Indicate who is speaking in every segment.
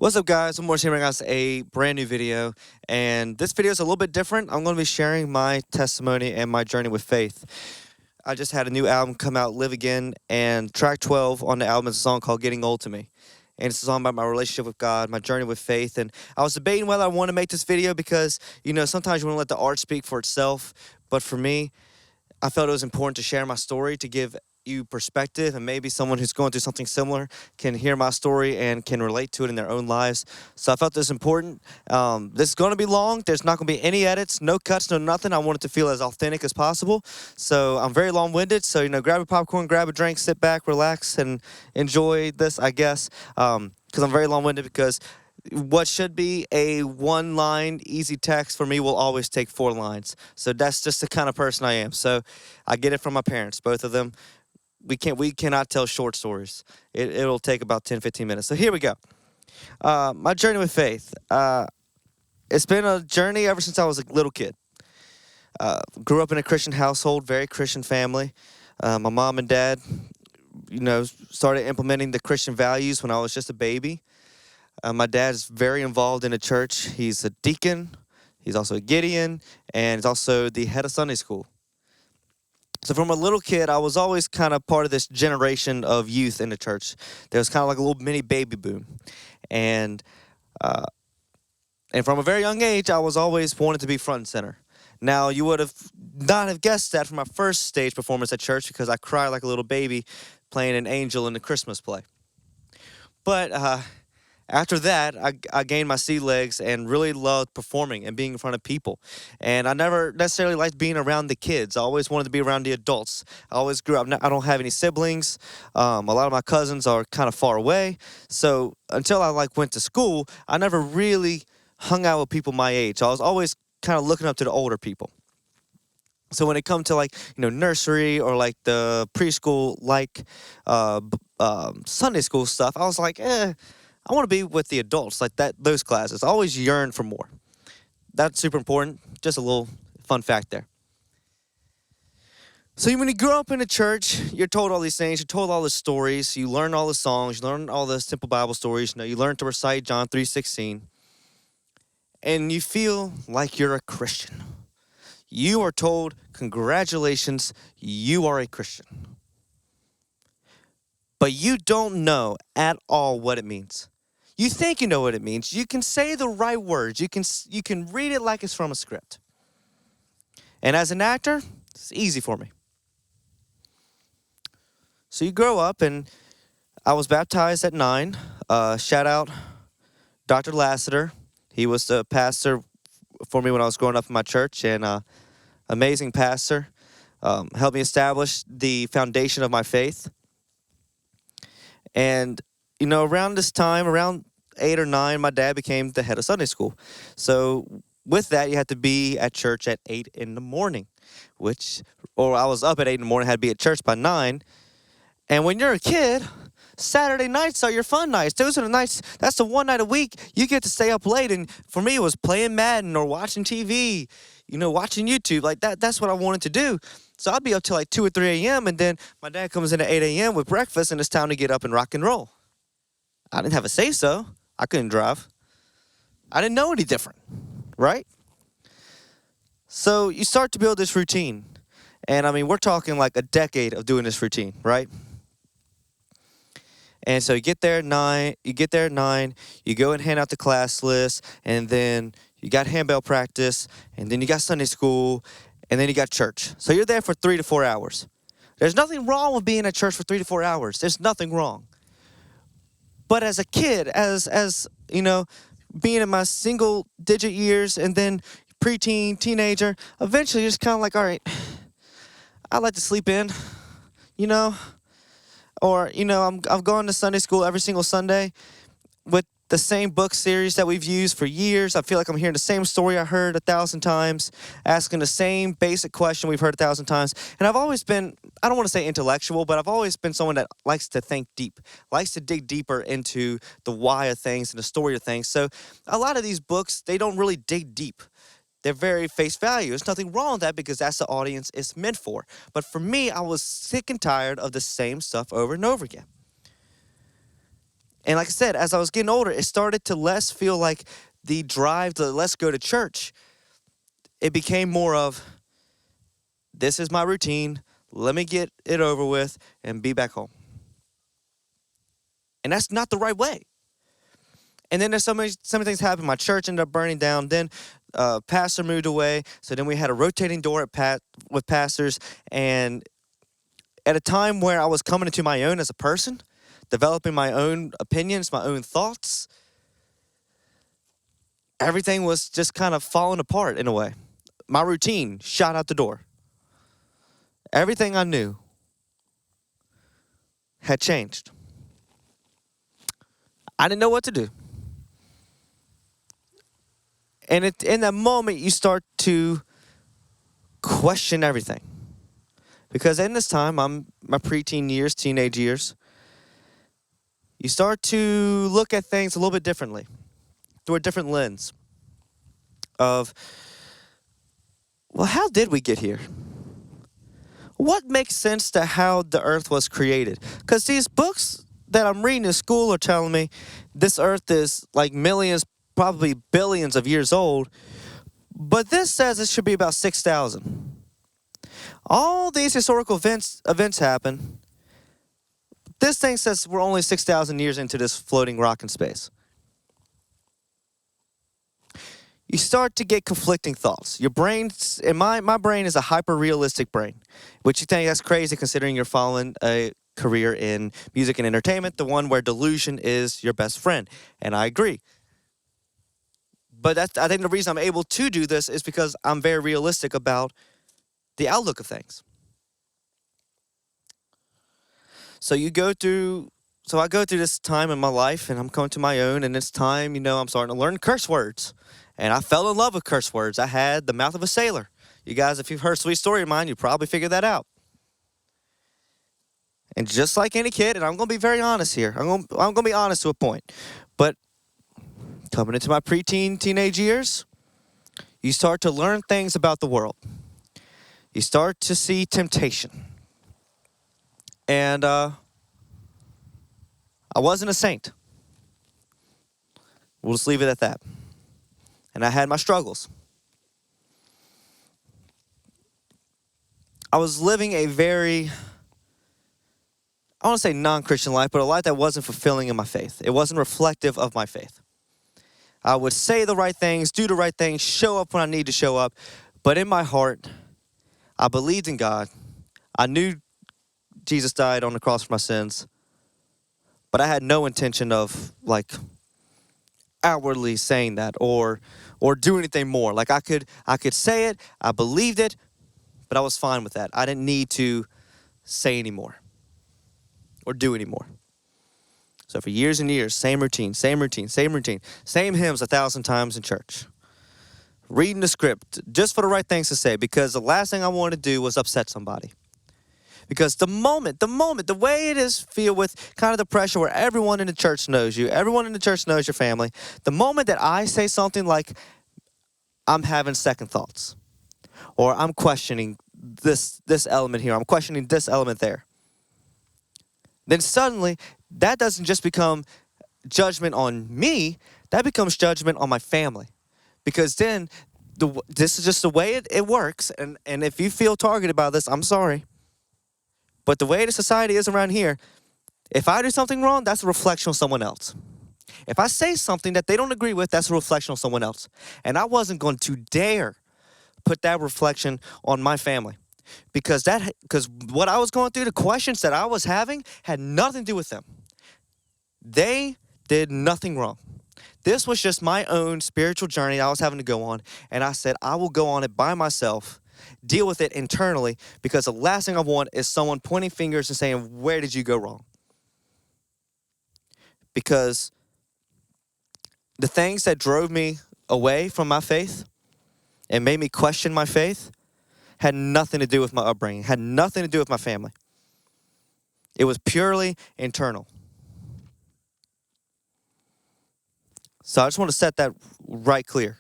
Speaker 1: What's up, guys? I'm Morris here bringing us a brand new video, and this video is a little bit different. I'm going to be sharing my testimony and my journey with faith. I just had a new album come out, Live Again, and track 12 on the album is a song called Getting Old to Me. And it's a song about my relationship with God, my journey with faith. And I was debating whether I want to make this video because, sometimes you want to let the art speak for itself. But for me, I felt it was important to share my story to give you perspective, and maybe someone who's going through something similar can hear my story and can relate to it in their own lives. So I felt this important. This is going to be long. There's not going to be any edits, no cuts, no nothing. I want it to feel as authentic as possible. So I'm very long-winded. So, grab a popcorn, grab a drink, sit back, relax, and enjoy this, I guess. Because I'm very long-winded because what should be a one-line easy text for me will always take 4 lines. So that's just the kind of person I am. So I get it from my parents, both of them. We cannot tell short stories. It'll take about 10, 15 minutes. So here we go. My journey with faith. It's been a journey ever since I was a little kid. Grew up in a Christian household, very Christian family. My mom and dad, started implementing the Christian values when I was just a baby. My dad's very involved in the church. He's a deacon. He's also a Gideon, and he's also the head of Sunday school. So from a little kid, I was always kind of part of this generation of youth in the church. There was kind of like a little mini baby boom. And from a very young age, I was always wanted to be front and center. Now, you would have not have guessed that from my first stage performance at church because I cried like a little baby playing an angel in the Christmas play. But after that, I gained my sea legs and really loved performing and being in front of people. And I never necessarily liked being around the kids. I always wanted to be around the adults. I always grew up. I don't have any siblings. A lot of my cousins are kind of far away. So until I went to school, I never really hung out with people my age. I was always kind of looking up to the older people. So when it comes to nursery or the preschool Sunday school stuff, I was like, I want to be with the adults, those classes. I always yearn for more. That's super important. Just a little fun fact there. So when you grow up in a church, you're told all these things. You're told all the stories. You learn all the songs. You learn all the simple Bible stories. You learn to recite John 3:16. And you feel like you're a Christian. You are told, congratulations, you are a Christian. But you don't know at all what it means. You think you know what it means. You can say the right words. You can read it like it's from a script. And as an actor, it's easy for me. So you grow up, and I was baptized at 9. Shout out Dr. Lassiter. He was the pastor for me when I was growing up in my church, and amazing pastor. Helped me establish the foundation of my faith. And, around this time, around 8 or 9, my dad became the head of Sunday school. So with that, you had to be at church at 8 in the morning, or I was up at 8 in the morning, had to be at church by 9. And when you're a kid, Saturday nights are your fun nights. Those are the nights, that's the one night a week you get to stay up late. And for me, it was playing Madden or watching TV, watching YouTube. That's what I wanted to do. So I'd be up till 2 or 3 a.m. And then my dad comes in at 8 a.m. with breakfast, and it's time to get up and rock and roll. I didn't have a say-so. I couldn't drive. I didn't know any different, right? So you start to build this routine. And, we're talking a decade of doing this routine, right? And so you get there at 9, you go and hand out the class list, and then you got handbell practice, and then you got Sunday school, and then you got church. So you're there for 3 to 4 hours. There's nothing wrong with being at church for 3 to 4 hours. There's nothing wrong. But as a kid, as being in my single digit years and then preteen, teenager, eventually you're just kind of all right, I like to sleep in, or, I've gone to Sunday school every single Sunday with the same book series that we've used for years. I feel like I'm hearing the same story I heard 1,000 times, asking the same basic question we've heard 1,000 times. And I've always been, I don't want to say intellectual, but I've always been someone that likes to think deep, likes to dig deeper into the why of things and the story of things. So a lot of these books, they don't really dig deep. They're very face value. There's nothing wrong with that because that's the audience it's meant for. But for me, I was sick and tired of the same stuff over and over again. And like I said, as I was getting older, it started to less feel like the drive to let's go to church. It became more of, this is my routine. Let me get it over with and be back home. And that's not the right way. And then there's so many things happened. My church ended up burning down. Then pastor moved away. So then we had a rotating door with pastors. And at a time where I was coming into my own as a person, developing my own opinions, my own thoughts, everything was just kind of falling apart in a way. My routine shot out the door. Everything I knew had changed. I didn't know what to do. And in that moment, you start to question everything. Because in this time, I'm my preteen years, teenage years, you start to look at things a little bit differently, through a different lens of, well, how did we get here? What makes sense to how the earth was created? Because these books that I'm reading in school are telling me this earth is like millions, probably billions of years old, but this says it should be about 6,000. All these historical events happen. This thing says we're only 6,000 years into this floating rock in space. You start to get conflicting thoughts. Your brain's, and my brain is a hyper-realistic brain, which you think that's crazy considering you're following a career in music and entertainment, the one where delusion is your best friend. And I agree. But I think the reason I'm able to do this is because I'm very realistic about the outlook of things. So I go through this time in my life, and I'm coming to my own, and it's time, I'm starting to learn curse words. And I fell in love with curse words. I had the mouth of a sailor. You guys, if you've heard Sweet Story of mine, you probably figured that out. And just like any kid, and I'm going to be very honest here. I'm going to be honest to a point. But coming into my teenage years, you start to learn things about the world. You start to see temptation. And I wasn't a saint. We'll just leave it at that. And I had my struggles. I was living a very, I want to say non-Christian life, but a life that wasn't fulfilling in my faith. It wasn't reflective of my faith. I would say the right things, do the right things, show up when I need to show up. But in my heart, I believed in God. I knew Jesus died on the cross for my sins. But I had no intention of outwardly saying that or do anything more. Like I could say it, I believed it, but I was fine with that. I didn't need to say anymore or do anymore. So for years and years, same routine, same hymns 1,000 times in church. Reading the script just for the right things to say, because the last thing I wanted to do was upset somebody. Because the way it is feel with kind of the pressure where everyone in the church knows you, everyone in the church knows your family, the moment that I say something like, I'm having second thoughts, or I'm questioning this element here, I'm questioning this element there, then suddenly that doesn't just become judgment on me, that becomes judgment on my family. Because then this is just the way it works, and if you feel targeted by this, I'm sorry. But the way the society is around here, if I do something wrong, that's a reflection on someone else. If I say something that they don't agree with, that's a reflection on someone else. And I wasn't going to dare put that reflection on my family. Because what I was going through, the questions that I was having, had nothing to do with them. They did nothing wrong. This was just my own spiritual journey I was having to go on. And I said, I will go on it by myself, deal with it internally, because the last thing I want is someone pointing fingers and saying, where did you go wrong? Because the things that drove me away from my faith and made me question my faith had nothing to do with my upbringing, had nothing to do with my family. It was purely internal. So I just want to set that right clear.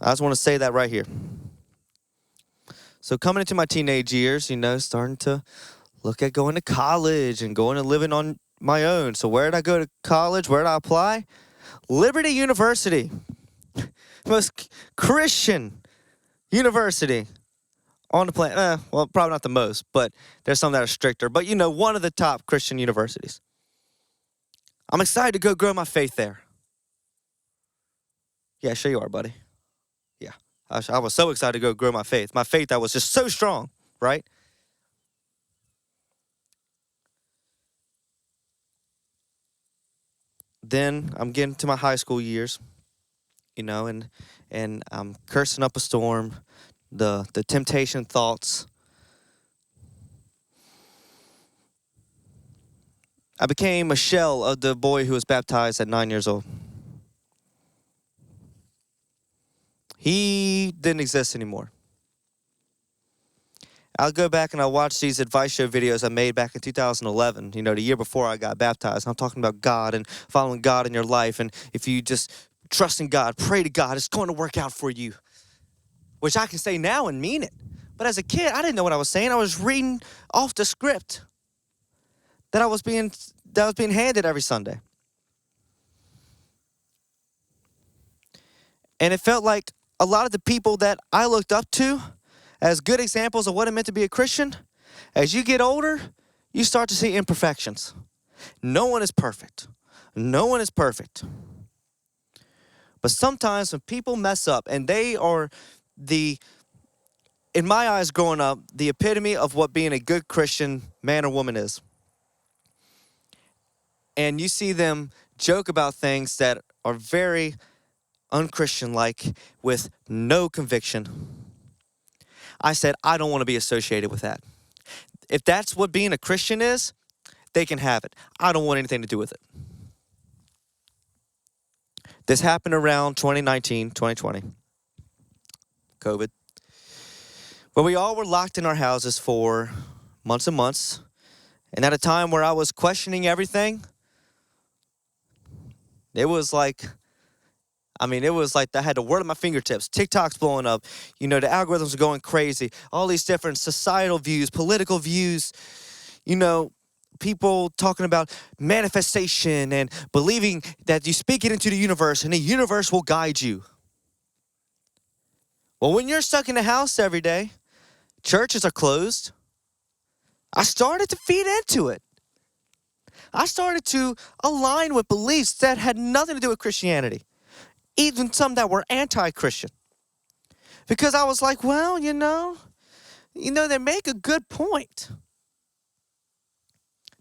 Speaker 1: I just want to say that right here. So coming into my teenage years, starting to look at going to college and going and living on my own. So where did I go to college? Where did I apply? Liberty University. Most Christian university on the planet. Well, probably not the most, but there's some that are stricter. But one of the top Christian universities. I'm excited to go grow my faith there. Yeah, sure you are, buddy. Yeah, I was so excited to go grow my faith. My faith that was just so strong, right? Then I'm getting to my high school years, and I'm cursing up a storm, the temptation thoughts. I became a shell of the boy who was baptized at 9 years old. He didn't exist anymore. I'll go back and I'll watch these advice show videos I made back in 2011, the year before I got baptized. I'm talking about God and following God in your life. And if you just trust in God, pray to God, it's going to work out for you. Which I can say now and mean it. But as a kid, I didn't know what I was saying. I was reading off the script that was being handed every Sunday. And it felt like a lot of the people that I looked up to as good examples of what it meant to be a Christian, as you get older, you start to see imperfections. No one is perfect. No one is perfect. But sometimes when people mess up, and they are in my eyes growing up, the epitome of what being a good Christian man or woman is. And you see them joke about things that are very unchristian-like with no conviction. I said, I don't want to be associated with that. If that's what being a Christian is, they can have it. I don't want anything to do with it. This happened around 2019, 2020, COVID. But we all were locked in our houses for months and months. And at a time where I was questioning everything, it was like I had the word at my fingertips. TikTok's blowing up. The algorithms are going crazy. All these different societal views, political views. People talking about manifestation and believing that you speak it into the universe and the universe will guide you. Well, when you're stuck in the house every day, churches are closed. I started to feed into it. I started to align with beliefs that had nothing to do with Christianity. Even some that were anti-Christian. Because I was like, well, they make a good point.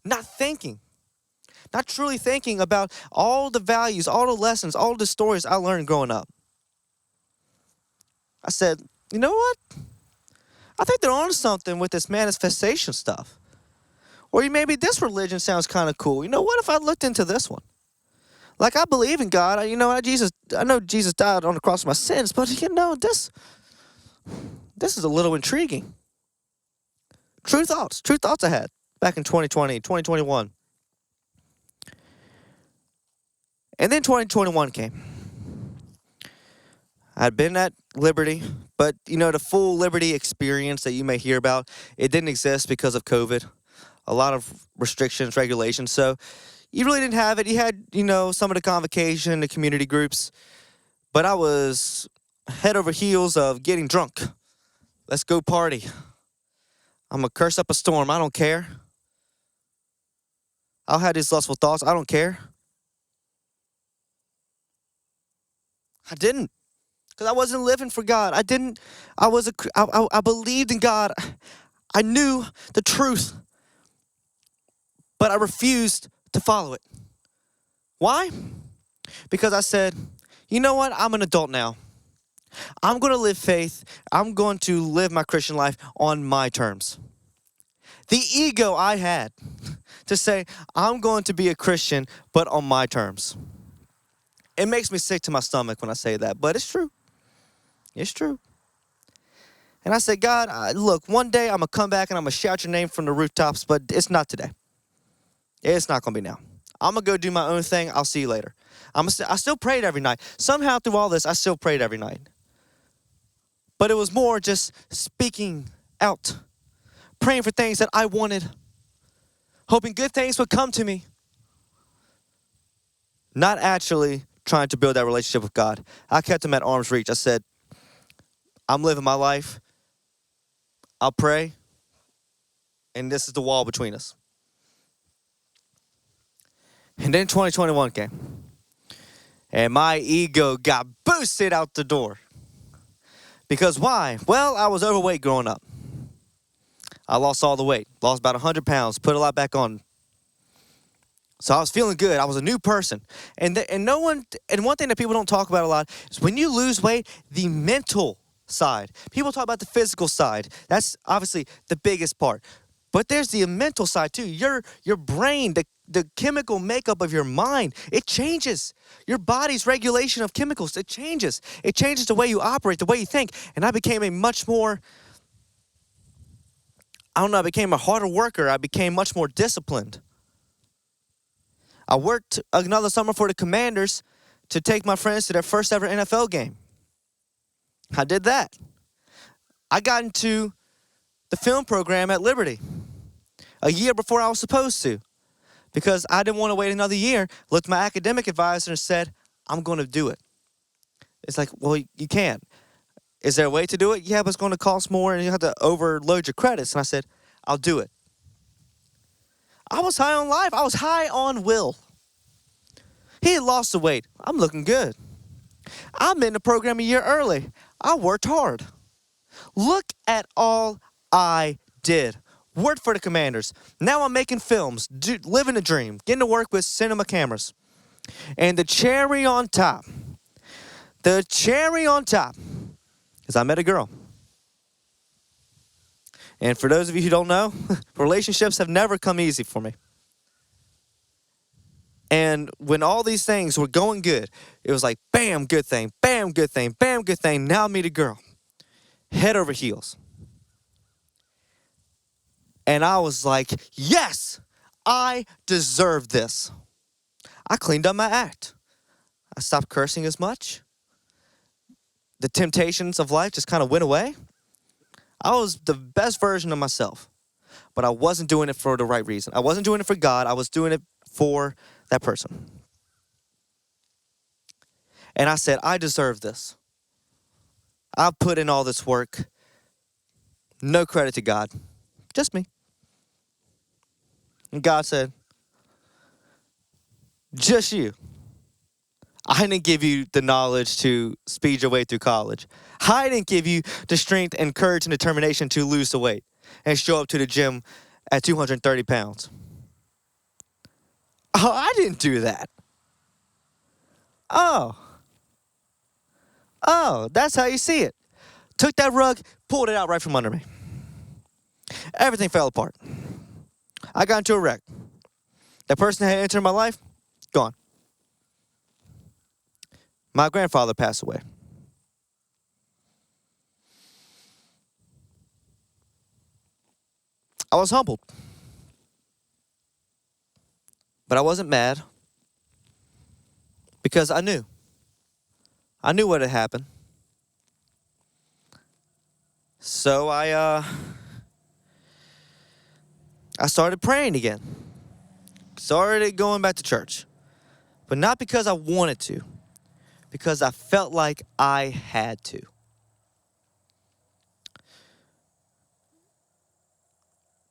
Speaker 1: Not truly thinking about all the values, all the lessons, all the stories I learned growing up. I said, you know what? I think they're on something with this manifestation stuff. Or maybe this religion sounds kind of cool. What if I looked into this one? Like, I believe in God. I know Jesus died on the cross for my sins, but this is a little intriguing. True thoughts I had back in 2020, 2021. And then 2021 came. I'd been at Liberty, but the full Liberty experience that you may hear about, it didn't exist because of COVID. A lot of restrictions, regulations. So you really didn't have it. You had, some of the convocation, the community groups. But I was head over heels of getting drunk. Let's go party. I'm going to curse up a storm. I don't care. I'll have these lustful thoughts. I don't care. I didn't. Because I wasn't living for God. I believed in God. I knew the truth. But I refused to follow it. Why? Because I said, you know what? I'm an adult now. I'm going to live faith. I'm going to live my Christian life on my terms. The ego I had to say, I'm going to be a Christian, but on my terms. It makes me sick to my stomach when I say that, but it's true. It's true. And I said, God, look, one day I'm going to come back and I'm going to shout your name from the rooftops, but it's not today. It's not going to be now. I'm going to go do my own thing. I'll see you later. I still prayed every night. Somehow through all this, I still prayed every night. But it was more just speaking out. Praying for things that I wanted. hoping good things would come to me. Not actually trying to build that relationship with God. I kept him at arm's reach. I said, I'm living my life. I'll pray. And this is the wall between us. And then 2021 came. And my ego got boosted out the door. Because why? Well, I was overweight growing up. I lost all the weight. Lost about 100 pounds. Put a lot back on. So I was feeling good. I was a new person. And one thing that people don't talk about a lot is when you lose weight, the mental side. People talk about the physical side. That's obviously the biggest part. But there's the mental side too. Your brain, the chemical makeup of your mind, it changes. Your body's regulation of chemicals, it changes. It changes the way you operate, the way you think. And I became I became a harder worker. I became much more disciplined. I worked another summer for the Commanders to take my friends to their first ever NFL game. I did that. I got into the film program at Liberty a year before I was supposed to because I didn't want to wait another year. Looked at my academic advisor and said, I'm going to do it. It's like, well, you can't. Is there a way to do it? Yeah, but it's going to cost more and you have to overload your credits. And I said, I'll do it. I was high on life. I was high on will. He had lost the weight. I'm looking good. I'm in the program a year early. I worked hard. Look at all I did. Worked for the Commanders. Now I'm making films, living a dream, getting to work with cinema cameras. And the cherry on top is I met a girl. And for those of you who don't know, relationships have never come easy for me. And when all these things were going good, it was like, bam, good thing, bam, good thing, bam, good thing. Now I meet a girl, head over heels. And I was like, yes, I deserve this. I cleaned up my act. I stopped cursing as much. The temptations of life just kind of went away. I was the best version of myself, but I wasn't doing it for the right reason. I wasn't doing it for God. I was doing it for that person. And I said, I deserve this. I've put in all this work. No credit to God. Just me. And God said, just you. I didn't give you the knowledge to speed your way through college. I didn't give you the strength and courage and determination to lose the weight and show up to the gym at 230 pounds. Oh, I didn't do that. Oh, that's how you see it. Took that rug, pulled it out right from under me. Everything fell apart. I got into a wreck. That person that had entered my life, gone. My grandfather passed away. I was humbled. But I wasn't mad because I knew. I knew what had happened. So I started praying again. Started going back to church. But not because I wanted to. Because I felt like I had to.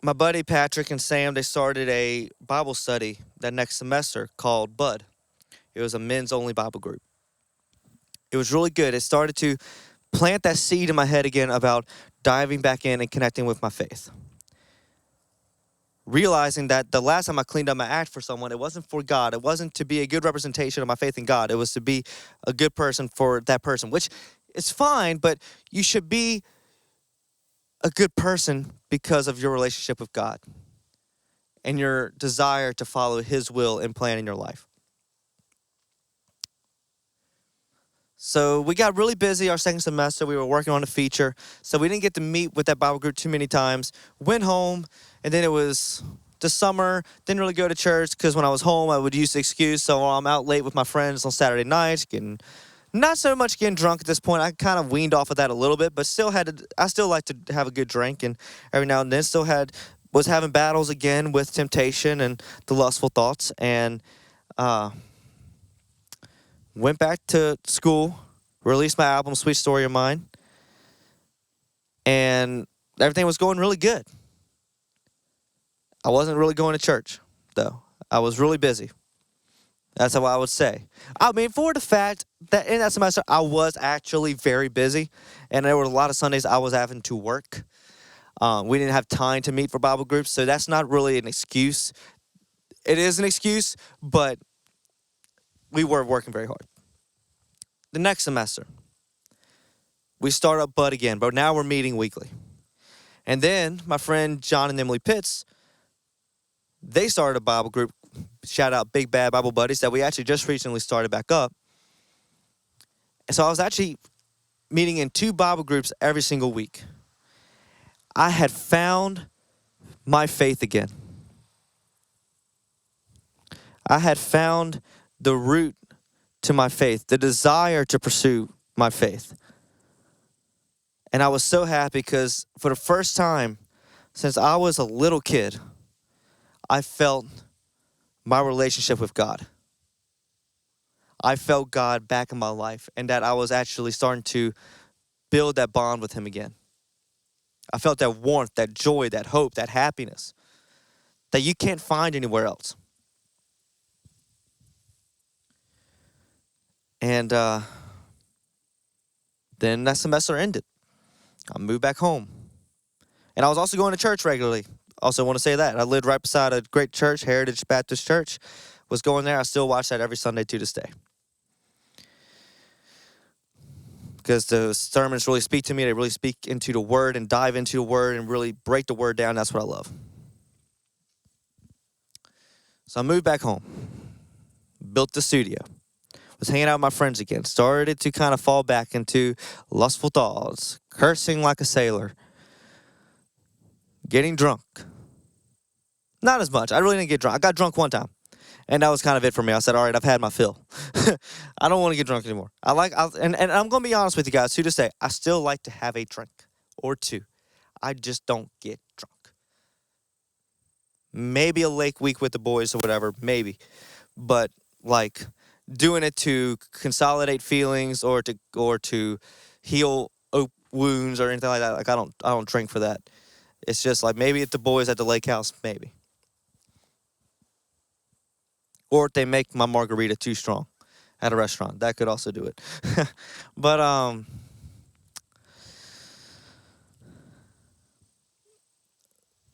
Speaker 1: My buddy Patrick and Sam, they started a Bible study that next semester called Bud. It was a men's only Bible group. It was really good. It started to plant that seed in my head again about diving back in and connecting with my faith. Realizing that the last time I cleaned up my act for someone, it wasn't for God. It wasn't to be a good representation of my faith in God. It was to be a good person for that person, which is fine, but you should be a good person because of your relationship with God and your desire to follow His will and plan in your life. So we got really busy our second semester. We were working on a feature. So we didn't get to meet with that Bible group too many times. Went home, and then it was the summer. Didn't really go to church because when I was home, I would use the excuse. So I'm out late with my friends on Saturday nights, not so much getting drunk at this point. I kind of weaned off of that a little bit, but I still like to have a good drink, and every now and then still had was having battles again with temptation and the lustful thoughts, and uh, went back to school, released my album Sweet Story of Mine, and everything was going really good. I wasn't really going to church, though. I was really busy. That's how I would say. I mean, for the fact that in that semester, I was actually very busy, and there were a lot of Sundays I was having to work. We didn't have time to meet for Bible groups, so that's not really an excuse. It is an excuse, but we were working very hard. The next semester, we start up Bud again, but now we're meeting weekly. And then my friend John and Emily Pitts, they started a Bible group, shout out Big Bad Bible Buddies, that we actually just recently started back up. And so I was actually meeting in 2 Bible groups every single week. I had found my faith again. I had found the root to my faith, the desire to pursue my faith. And I was so happy because for the first time since I was a little kid, I felt my relationship with God. I felt God back in my life, and that I was actually starting to build that bond with him again. I felt that warmth, that joy, that hope, that happiness that you can't find anywhere else. And then that semester ended. I moved back home. And I was also going to church regularly. Also want to say that. I lived right beside a great church, Heritage Baptist Church. Was going there. I still watch that every Sunday to this day. Because the sermons really speak to me. They really speak into the Word and dive into the Word and really break the Word down. That's what I love. So I moved back home. Built the studio. Was hanging out with my friends again. Started to kind of fall back into lustful thoughts. Cursing like a sailor. Getting drunk. Not as much. I really didn't get drunk. I got drunk one time. And that was kind of it for me. I said, all right, I've had my fill. I don't want to get drunk anymore. And I'm going to be honest with you guys, to this day, I still like to have a drink or 2. I just don't get drunk. Maybe a lake week with the boys or whatever, maybe. But like doing it to consolidate feelings or to heal wounds or anything like that, like I don't drink for that. It's just like maybe at the boys at the lake house, maybe. Or if they make my margarita too strong at a restaurant. That could also do it. But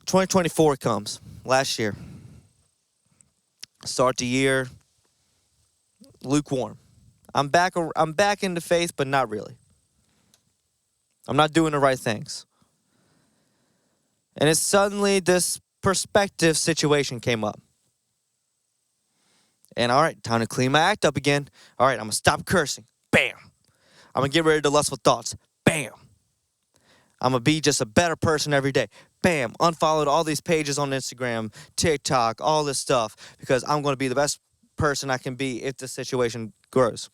Speaker 1: 2024 comes. Last year. Start the year lukewarm. I'm back into faith, but not really. I'm not doing the right things. And it's suddenly this perspective situation came up. And all right, time to clean my act up again. All right, I'm going to stop cursing. Bam. I'm going to get rid of the lustful thoughts. Bam. I'm going to be just a better person every day. Bam. Unfollowed all these pages on Instagram, TikTok, all this stuff. Because I'm going to be the best person I can be if the situation grows.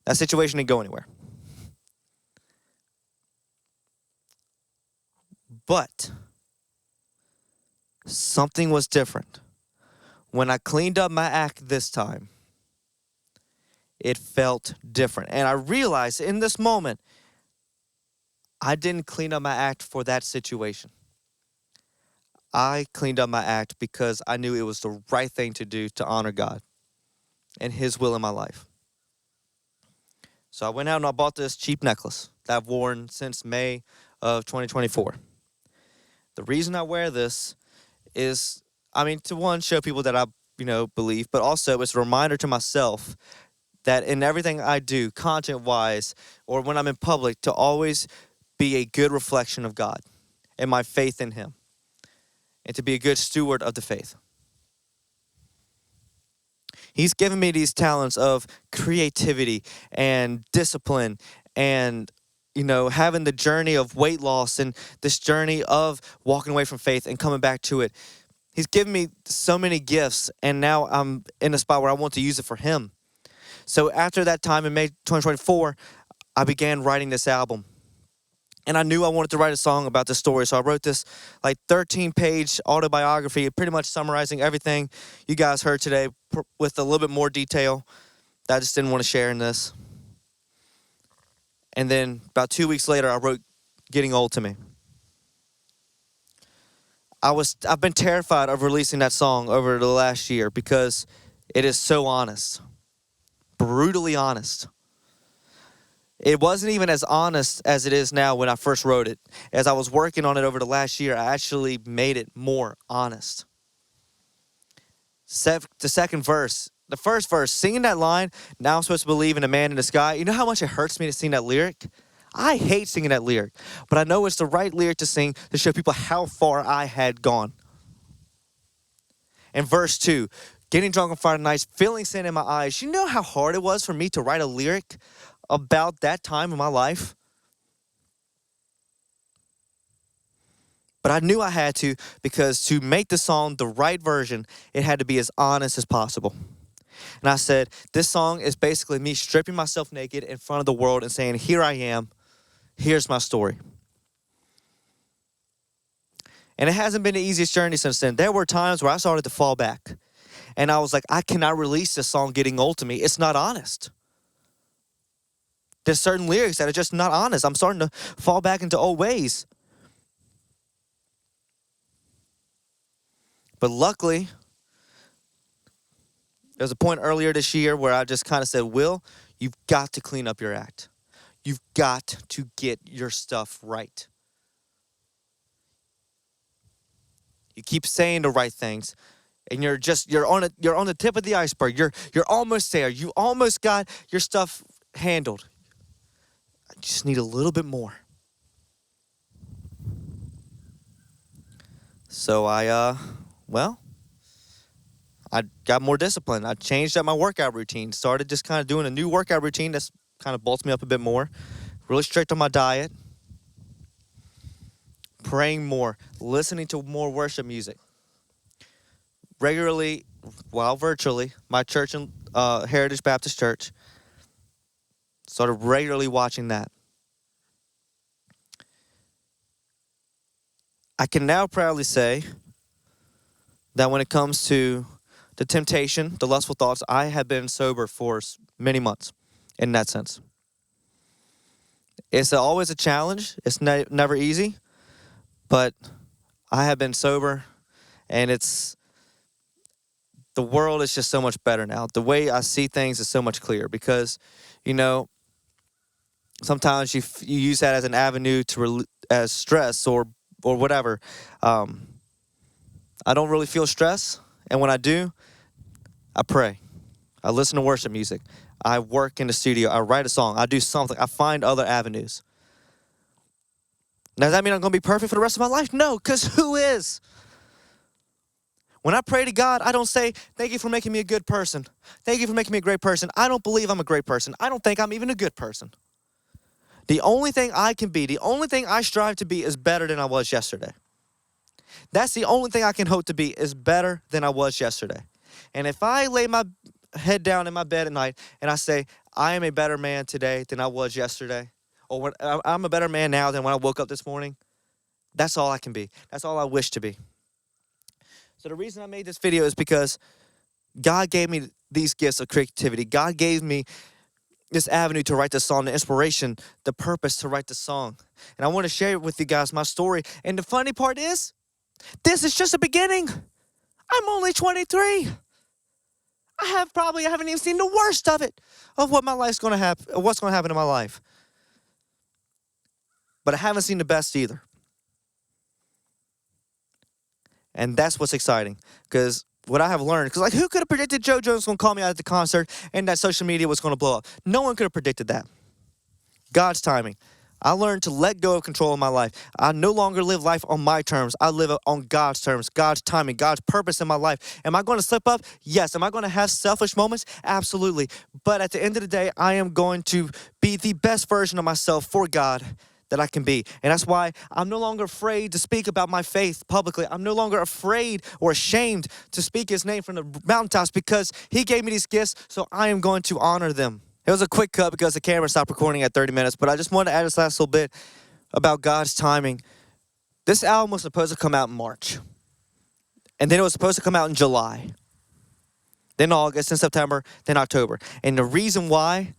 Speaker 1: That situation didn't go anywhere. But something was different. When I cleaned up my act this time, it felt different. And I realized in this moment, I didn't clean up my act for that situation. I cleaned up my act because I knew it was the right thing to do to honor God and His will in my life. So I went out and I bought this cheap necklace that I've worn since May of 2024. The reason I wear this is, to one, show people that I, believe, but also it's a reminder to myself that in everything I do, content-wise, or when I'm in public, to always be a good reflection of God and my faith in Him, and to be a good steward of the faith. He's given me these talents of creativity and discipline and, having the journey of weight loss and this journey of walking away from faith and coming back to it. He's given me so many gifts, and now I'm in a spot where I want to use it for Him. So after that time in May 2024, I began writing this album. And I knew I wanted to write a song about this story. So I wrote this like 13-page autobiography, pretty much summarizing everything you guys heard today with a little bit more detail that I just didn't want to share in this. And then about 2 weeks later, I wrote Getting Old to Me. I've been terrified of releasing that song over the last year because it is so honest, brutally honest. It wasn't even as honest as it is now when I first wrote it. As I was working on it over the last year, I actually made it more honest. The second verse, the first verse, singing that line, now I'm supposed to believe in a man in the sky. You know how much it hurts me to sing that lyric? I hate singing that lyric, but I know it's the right lyric to sing to show people how far I had gone. And verse 2, getting drunk on Friday nights, feeling sin in my eyes. You know how hard it was for me to write a lyric about that time in my life? But I knew I had to, because to make the song the right version, it had to be as honest as possible. And I said, this song is basically me stripping myself naked in front of the world and saying, here I am, here's my story. And it hasn't been the easiest journey since then. There were times where I started to fall back. And I was like, I cannot release this song Getting Old to Me. It's not honest. There's certain lyrics that are just not honest. I'm starting to fall back into old ways. But luckily, there was a point earlier this year where I just kind of said, Will, you've got to clean up your act. You've got to get your stuff right. You keep saying the right things, and you're on the tip of the iceberg. You're almost there. You almost got your stuff handled. I just need a little bit more. So I got more disciplined. I changed up my workout routine. Started just kind of doing a new workout routine that's kind of bulked me up a bit more. Really strict on my diet. Praying more. Listening to more worship music. Regularly, while virtually, my church in Heritage Baptist Church. Started regularly watching that. I can now proudly say that when it comes to the temptation, the lustful thoughts, I have been sober for many months in that sense. It's always a challenge. It's never easy, but I have been sober, and the world is just so much better now. The way I see things is so much clearer because, sometimes you use that as an avenue as stress or whatever. I don't really feel stress, and when I do, I pray. I listen to worship music. I work in the studio. I write a song. I do something. I find other avenues. Now, does that mean I'm going to be perfect for the rest of my life? No, because who is? When I pray to God, I don't say, thank you for making me a good person. Thank you for making me a great person. I don't believe I'm a great person. I don't think I'm even a good person. The only thing I can be, the only thing I strive to be is better than I was yesterday. That's the only thing I can hope to be is better than I was yesterday. And if I lay my head down in my bed at night and I say, I am a better man today than I was yesterday, or I'm a better man now than when I woke up this morning, that's all I can be. That's all I wish to be. So the reason I made this video is because God gave me these gifts of creativity. God gave me this avenue to write the song, the inspiration, the purpose to write the song. And I want to share with you guys my story. And the funny part is, this is just a beginning. I'm only 23. I haven't even seen the worst of it, of what my life's going to happen, what's going to happen in my life. But I haven't seen the best either. And that's what's exciting, because what I have learned, because who could have predicted Joe Jones was going to call me out at the concert and that social media was going to blow up? No one could have predicted that. God's timing. I learned to let go of control of my life. I no longer live life on my terms. I live on God's terms, God's timing, God's purpose in my life. Am I going to slip up? Yes. Am I going to have selfish moments? Absolutely. But at the end of the day, I am going to be the best version of myself for God that I can be. And that's why I'm no longer afraid to speak about my faith publicly. I'm no longer afraid or ashamed to speak his name from the mountaintops, because he gave me these gifts, so I am going to honor them. It was a quick cut because the camera stopped recording at 30 minutes, but I just wanted to add this last little bit. about God's timing. This album was supposed to come out in March. And then it was supposed to come out in July. Then August, then September, then October. And the reason why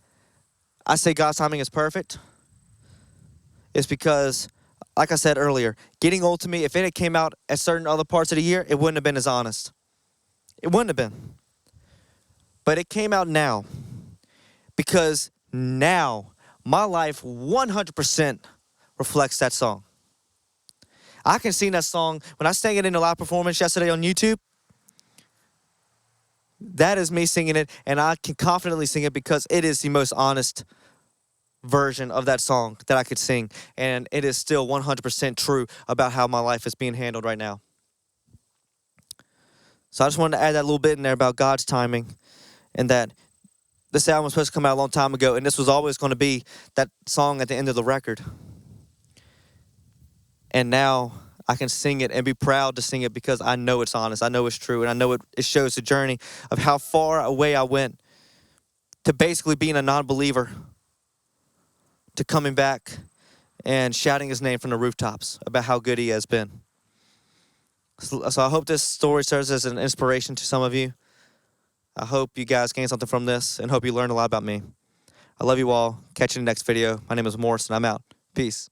Speaker 1: I say God's timing is perfect is because, like I said earlier, Getting Old to me, if it had came out at certain other parts of the year, it wouldn't have been as honest. It wouldn't have been. But it came out now because now my life 100% reflects that song. I can sing that song. When I sang it in a live performance yesterday on YouTube, that is me singing it, and I can confidently sing it because it is the most honest version of that song that I could sing, and it is still 100% true about how my life is being handled right now. So I just wanted to add that little bit in there about God's timing, and that this album was supposed to come out a long time ago, and this was always going to be that song at the end of the record. And now I can sing it and be proud to sing it because I know it's honest, I know it's true, and I know it shows the journey of how far away I went to basically being a non-believer, to coming back and shouting his name from the rooftops about how good he has been. So I hope this story serves as an inspiration to some of you. I hope you guys gain something from this and hope you learn a lot about me. I love you all. Catch you in the next video. My name is Morris, and I'm out. Peace.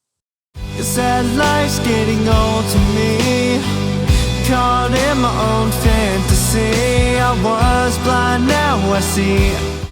Speaker 2: It's that life's getting old to me, caught in my own fantasy. I was blind, now I see.